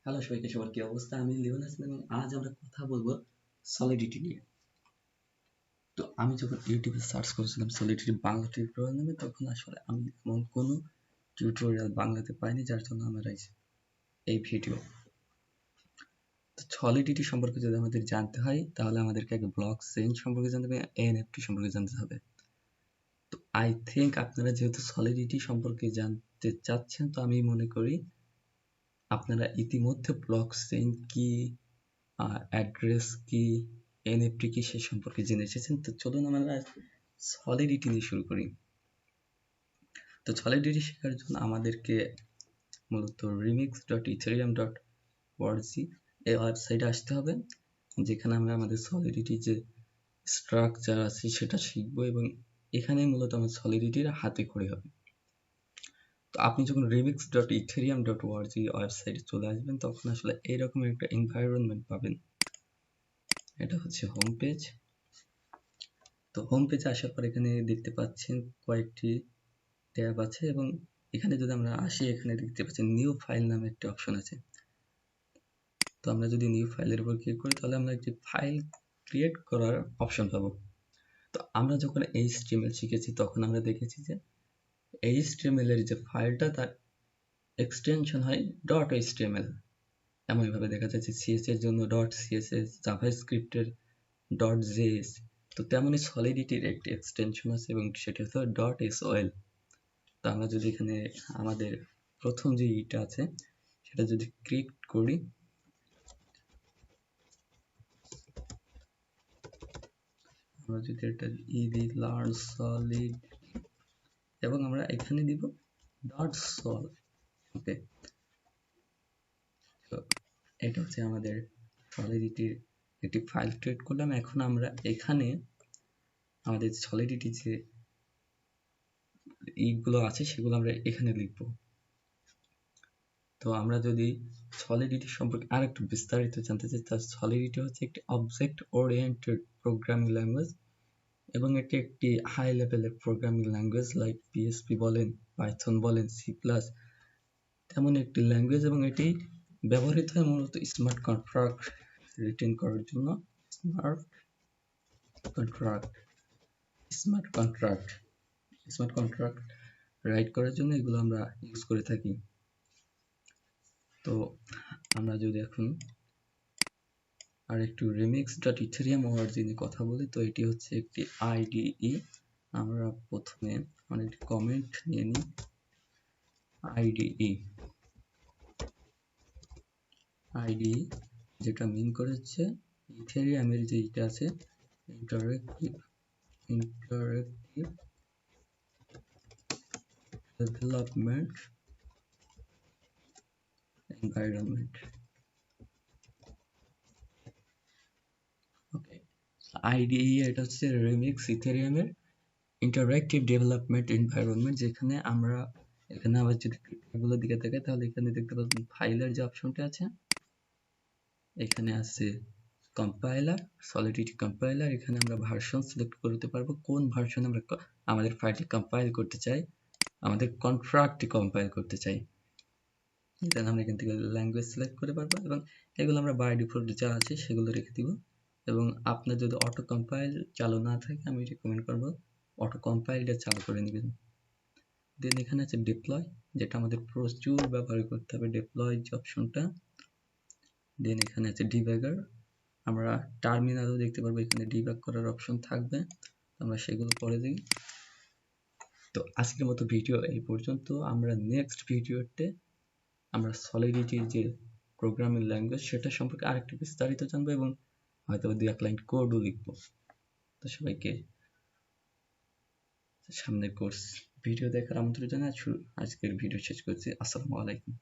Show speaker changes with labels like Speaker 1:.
Speaker 1: Hello সবাইকে, সবার কি অবস্থা? আমি লিওন হাসান এবং আজ আমরা কথা বলবো সলিডিটি নিয়ে। তো আমি যখন ইউটিউবে সার্চ করেছিলাম সলিডিটি বাংলা টিউটোরিয়াল নামে, তখন আসলে আমি এমন কোনো টিউটোরিয়াল বাংলাতে পাইনি, যার জন্য আমার এই ভিডিও। তো সলিডিটি সম্পর্কে যদি আমাদের জানতে হয়, তাহলে আমাদেরকে আগে ব্লক চেইন সম্পর্কে জানতে হবে, এনএফটি সম্পর্কে জানতে হবে। তো আই থিঙ্ক আপনারা যেহেতু সলিডিটি সম্পর্কে জানতে চাচ্ছেন, তো আমি মনে করি আপনারা ইতিমধ্যে ব্লক চেইন কি, অ্যাড্রেস কি, এনএফটি কি সে সম্পর্কে জেনে এসেছেন। তো চলুন আমরা সলিডিটি নিয়ে শুরু করি। তো সলিডিটি শেখার জন্য আমাদেরকে মূলত remix.ethereum.org এই ওয়েবসাইটে আসতে হবে, যেখানে আমরা আমাদের সলিডিটি যে স্ট্রাকচার আছে সেটা শিখবো, এবং এখানে মূলত আমার সলিডিটির হাতে খড়ি হবে। তো আপনি যখন remix.ethereum.org ওয়েবসাইটে চলে আসবেন, তখন আসলে এইরকম একটা এনভায়রনমেন্ট পাবেন। এটা হচ্ছে হোম পেজ। তো হোম পেজে আসার পর এখানে দেখতে পাচ্ছেন কয়েকটি ট্যাব আছে, এবং এখানে যদি আমরা আসি, এখানে দেখতে পাচ্ছেন নিউ ফাইল নামে একটি অপশন আছে। তো আমরা যদি নিউ ফাইলের উপর ক্লিক করি, তাহলে আমরা একটি ফাইল ক্রিয়েট করার অপশন পাবো। তো আমরা যখন HTML শিখেছি, তখন আমরা দেখেছি যে HTML এর যে ফাইলটা, তার এক্সটেনশন হয় .html। এমনভাবে দেখা যাচ্ছে CSS এর জন্য .css, জাভাস্ক্রিপ্টের .js। তো তেমনই সলিডিটির একটি এক্সটেনশন আছে, এবং সেটা হচ্ছে .sol। তো আমরা যদি এখানে আমাদের প্রথম যে ইটা আছে সেটা যদি ক্লিক করি, আমরা যদি এটা লার্ন সলিড, এবং আমরা এখানে দিব .sol। ওকে, তো এটা হচ্ছে আমাদের সলিডিটির একটি ফাইল ক্রিয়েট করলাম। এখন আমরা এখানে আমাদের সলিডিটি যে ইগুলো আছে সেগুলো আমরা এখানে লিখব। তো আমরা যদি সলিডিটি সম্পর্কে আরেকটু বিস্তারিত জানতে চাই, তার সলিডিটি হচ্ছে একটি অবজেক্ট ওরিয়েন্টেড প্রোগ্রামিং ল্যাঙ্গুয়েজ, এবং এটি একটি হাই লেভেলের প্রোগ্রামিং ল্যাঙ্গুয়েজ, লাইক PHP বলেন, পাইথন বলেন, C+, তেমন একটি ল্যাঙ্গুয়েজ, এবং এটি ব্যবহৃত হয় মূলত স্মার্ট কন্ট্রাক্ট রিটেন করার জন্য। স্মার্ট কন্ট্রাক্ট রাইট করার জন্য এগুলো আমরা ইউজ করে থাকি। তো আমরা যদি এখন আর একটু remix.ethereum.org নিয়ে কথা বলি, তো এটি হচ্ছে একটি IDE। আমরা প্রথমে অনেকটি কমেন্ট নিয়ে নিই। IDE যেটা মিন করে হচ্ছে ইথেরিয়ামের যে এটা আছে, ইন্টারেক্টিভ ডেভেলপমেন্ট এনভায়রনমেন্ট। ওকে, IDE এটা হচ্ছে রিমিক্স ইথেরিয়ামের ইন্টারেক্টিভ ডেভেলপমেন্ট এনভায়রনমেন্ট, যেখানে আমরা এখানে আবার যদি এগুলোর দিকে তাকাই, তাহলে এখানে দেখতে পাবেন ফাইলের যে অপশনটা আছে, এখানে আছে কম্পাইলার, সলিডিটি কম্পাইলার। এখানে আমরা ভার্সন সিলেক্ট করতে পারবো, কোন ভার্সন আমরা আমাদের ফাইলটি কম্পাইল করতে চাই, আমাদের কন্ট্রাক্টটি কম্পাইল করতে চাই। দেন আমরা এখান থেকে ল্যাঙ্গুয়েজ সিলেক্ট করতে পারবো, এবং এগুলো আমরা বাই ডিফল্ট যা আছে সেগুলো রেখে দিব। এবং আপনার যদি অটো কম্পাইল চালু না থাকে, আমি রেকমেন্ড করবো অটো কম্পাইলটা চালু করে নেবেন। দেন এখানে আছে ডিপ্লয়, যেটা আমাদের প্রচুর ব্যবহার করতে হবে, ডিপ্লয় যে অপশনটা। দেন এখানে আছে ডিবাগার, আমরা টার্মিনালও দেখতে পারবো, এখানে ডিবাগ করার অপশন থাকবে, আমরা সেগুলো পরে দিই। তো আজকের মতো ভিডিও এই পর্যন্ত। আমরা নেক্সট ভিডিওতে আমরা সলিডিটির যে প্রোগ্রামিং ল্যাঙ্গুয়েজ সেটা সম্পর্কে আরেকটু বিস্তারিত জানবো, এবং হয়তো 2-1 লাইন কোডও লিখবো। তো সবাইকে সামনের কোর্স ভিডিও দেখার আমন্ত্রণ জানাই। আজকের ভিডিও শেষ করছি। আসসালামু আলাইকুম।